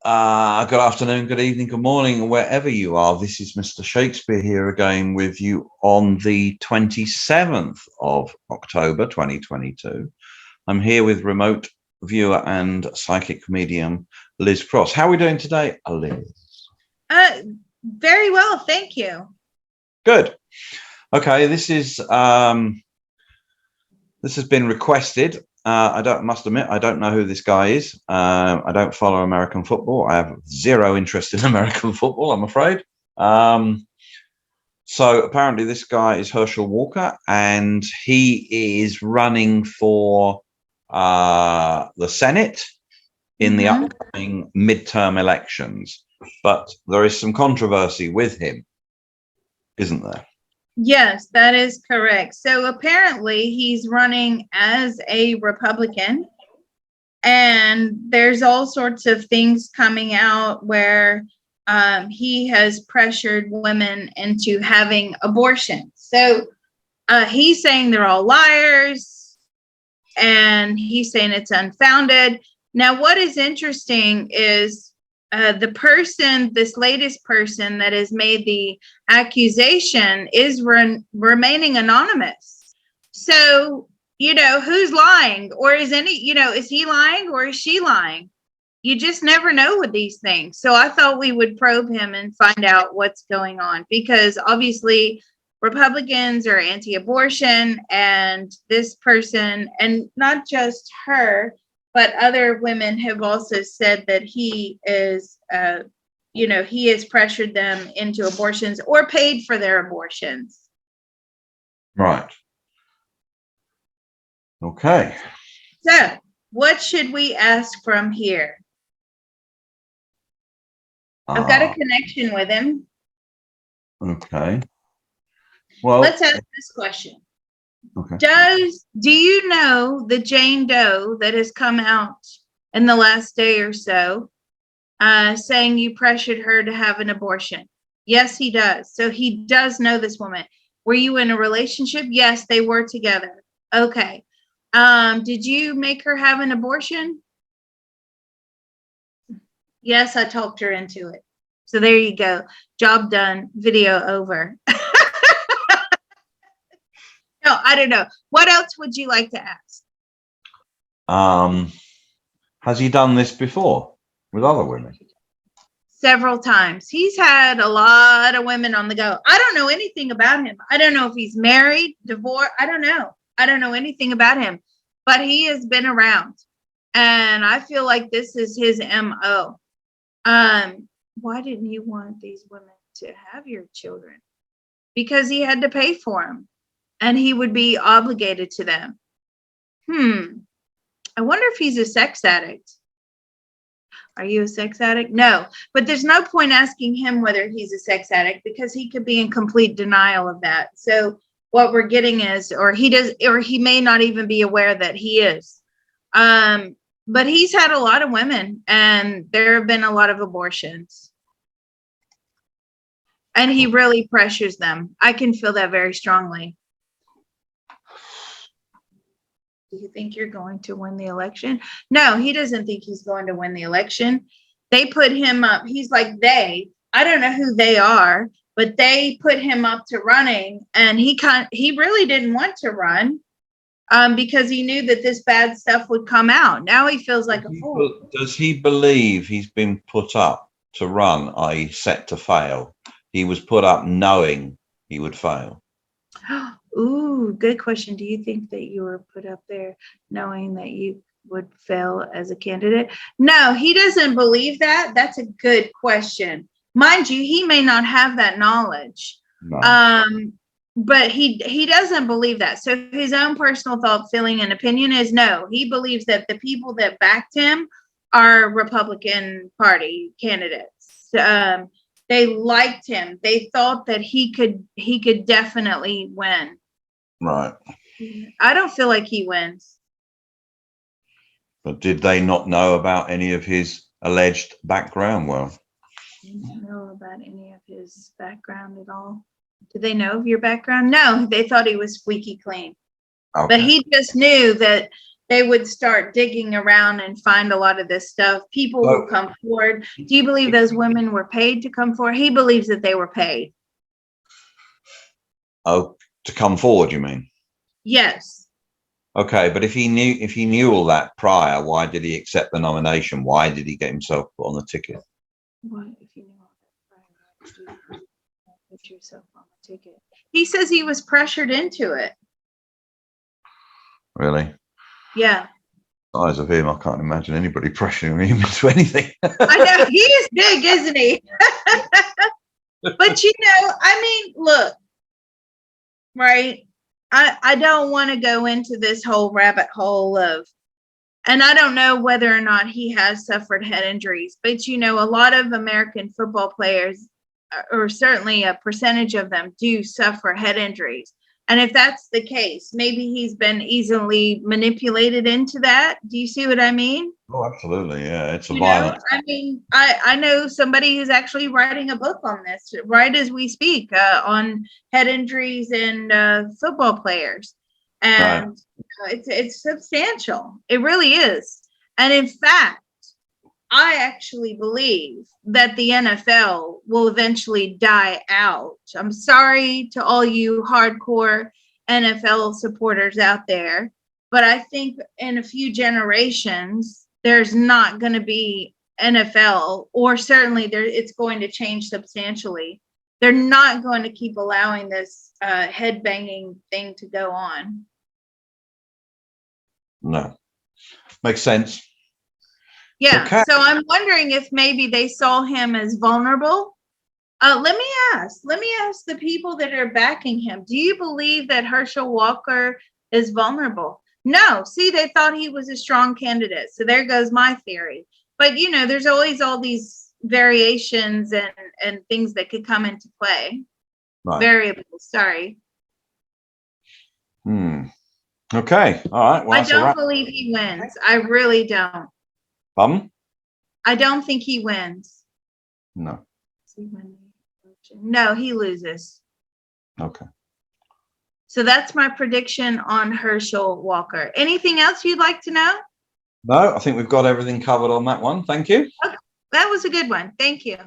Good afternoon, good evening, good morning, wherever you are. This is Mr. Shakespeare here again with you on the 27th of October 2022. I'm here with remote viewer and psychic medium Liz Cross. How are we doing today, Liz? Very well, thank you. Good. Okay, this has been requested. Must admit, I don't know who this guy is. I don't follow American football. I have zero interest in American football, I'm afraid. So apparently this guy is Herschel Walker, and he is running for the Senate in the upcoming midterm elections. But there is some controversy with him, isn't there? Yes, that is correct. So apparently he's running as a Republican, and there's all sorts of things coming out where he has pressured women into having abortions. So he's saying they're all liars, and he's saying it's unfounded. Now, what is interesting is this latest person that has made the accusation is remaining anonymous. So, who's lying, or is he lying or is she lying? You just never know with these things. So I thought we would probe him and find out what's going on, because obviously Republicans are anti-abortion, and this person, and not just her, but other women have also said that he has pressured them into abortions or paid for their abortions. Right. Okay. So what should we ask from here? I've got a connection with him. Okay. Well, let's ask this question. Okay. Do you know the Jane Doe that has come out in the last day or so, saying you pressured her to have an abortion? Yes, he does. So he does know this woman. Were you in a relationship? Yes, they were together. Okay. Did you make her have an abortion? Yes, I talked her into it. So there you go. Job done. Video over. No, I don't know. What else would you like to ask? Has he done this before with other women? Several times. He's had a lot of women on the go. I don't know anything about him. I don't know if he's married, divorced. I don't know. I don't know anything about him, but he has been around, and I feel like this is his MO. Why didn't you want these women to have your children? Because he had to pay for them, and he would be obligated to them. I wonder if he's a sex addict. Are you a sex addict? No, but there's no point asking him whether he's a sex addict, because he could be in complete denial of that. So what we're getting is, or he may not even be aware that he is. But he's had a lot of women, and there have been a lot of abortions. And he really pressures them. I can feel that very strongly. Do you think you're going to win the election? No, he doesn't think he's going to win the election. They put him up. He's like I don't know who they are, but they put him up to running, and he really didn't want to run, because he knew that this bad stuff would come out. Now he feels like a fool. Does he believe he's been put up to run, i.e. set to fail? He was put up knowing he would fail. Ooh, good question. Do you think that you were put up there knowing that you would fail as a candidate? No, he doesn't believe that. That's a good question. Mind you, he may not have that knowledge. No. But he doesn't believe that. So his own personal thought, feeling, and opinion is no. He believes that the people that backed him are Republican Party candidates. They liked him. They thought that he could definitely win. Right. I don't feel like he wins. But did they not know about any of his alleged background? Well, didn't know about any of his background at all. Did they know of your background? No, they thought he was squeaky clean. Okay. But he just knew that they would start digging around and find a lot of this stuff. People will come forward. Do you believe those women were paid to come forward? He believes that they were paid. Oh, to come forward, you mean? Yes. Okay, but if he knew all that prior, why did he accept the nomination? Why did he get himself put on the ticket? What if you knew all that prior? Why did you put yourself on the ticket? He says he was pressured into it. Really? Yeah. Size of him, I can't imagine anybody pressuring him into anything. I know, he is big, isn't he? But you know, I mean, look, right? I don't want to go into this whole rabbit hole of, and I don't know whether or not he has suffered head injuries, but you know, a lot of American football players, or certainly a percentage of them, do suffer head injuries. And if that's the case, maybe he's been easily manipulated into that. Do you see what I mean? Oh, absolutely. Yeah, it's a You violent. know, I mean, I know somebody who's actually writing a book on this right as we speak, on head injuries and football players, and it's substantial. It really is. And in fact, I actually believe that the NFL will eventually die out. I'm sorry to all you hardcore NFL supporters out there, but I think in a few generations, there's not going to be NFL, or certainly it's going to change substantially. They're not going to keep allowing this head banging thing to go on. No, makes sense. Yeah. Okay. So I'm wondering if maybe they saw him as vulnerable. Let me ask the people that are backing him. Do you believe that Herschel Walker is vulnerable? No. See, they thought he was a strong candidate. So there goes my theory. But you know, there's always all these variations and things that could come into play. Right. Variables. Sorry. Okay. All right. Well, I don't believe he wins. I really don't. I don't think he wins. No. No, he loses. Okay. So that's my prediction on Herschel Walker. Anything else you'd like to know? No, I think we've got everything covered on that one. Thank you. Okay. That was a good one. Thank you.